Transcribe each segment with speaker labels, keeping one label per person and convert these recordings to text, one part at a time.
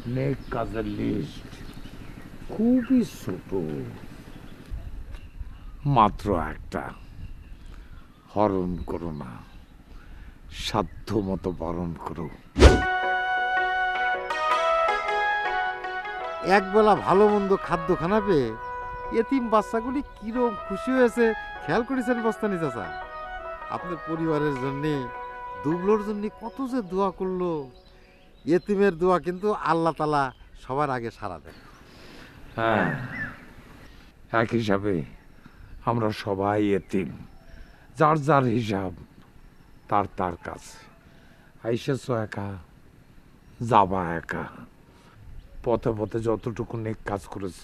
Speaker 1: নেক কাজের লিস্ট খুবই ছোট, মাত্র একটা, হরণ করো না, সাধ্য মতো বরণ করো।
Speaker 2: একবেলা ভালো মন্দ খাদ্য খানা পেয়ে এতিম বাচ্চাগুলি কিরম খুশি হয়েছে খেয়াল করেছেন বস্তানি চাচা? আপনার পরিবারের জন্যে দুবলোর জন্য কত যে দোয়া করলো। এতিমের দোয়া কিন্তু আল্লাহ তালা সবার আগে সাড়া দেন।
Speaker 1: হ্যাঁ, এক হিসাবে আমরা সবাই এতিম, যার যার হিসাব তার তার কাছে। আইসেছ একা, যাবা একা, পথে পথে যতটুকু নেক কাজ করেছ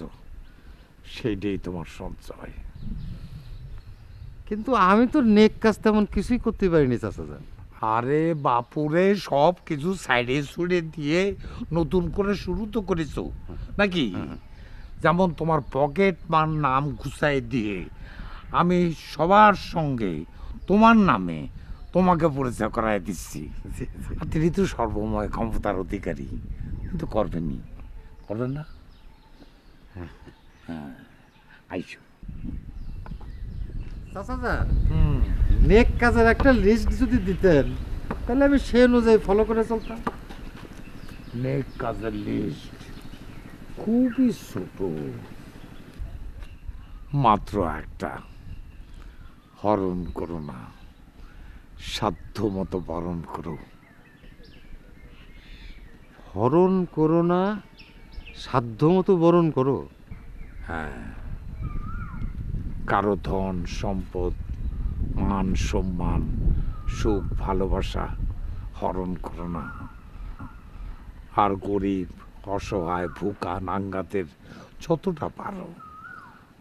Speaker 1: সেইটাই তোমার সঞ্চয়।
Speaker 2: কিন্তু আমি তো নেক কাজ তেমন কিছুই করতে পারিনি চাচা যান।
Speaker 1: আরে বাপুরে, সব কিছু সাইডে সুড়ে দিয়ে নতুন করে শুরু তো করেছো নাকি? যেমন তোমার পকেট মার নাম ঘুষাই দিয়ে আমি সবার সঙ্গে তোমার নামে তোমাকে পরিচয় করাই দিচ্ছি। আর তিনি তো সর্বময় ক্ষমতার অধিকারী, কিন্তু করবেনই, করবেন না? হ্যাঁ, আইসো।
Speaker 2: চাচা যান, নেক কাজের একটা লিস্ট যদি দিতেন তাহলে আমি সেই অনুযায়ী ফলো করে চলতাম।
Speaker 1: নেক কাজের লিস্ট খুবই ছোট, মাত্র একটা, হরণ করো না, সাধ্য মতো বরণ করো।
Speaker 2: হরণ করো না, সাধ্য মতো বরণ করো।
Speaker 1: হ্যাঁ, কারো ধন সম্পদ, মান সম্মান, সুখ ভালোবাসা হরণ করো না। আর গরিব অসহায় ভুকা নাঙ্গাদের যতটা পারো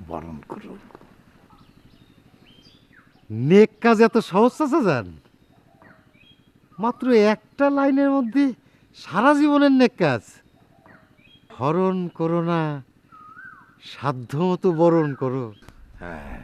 Speaker 1: বরণ করো।
Speaker 2: নেক কাজ এত সহজ চাচা যান? মাত্র একটা লাইনের মধ্যে সারা জীবনের নেক কাজ। হরণ করো না, সাধ্য মতো বরণ করো।
Speaker 1: হ্যাঁ,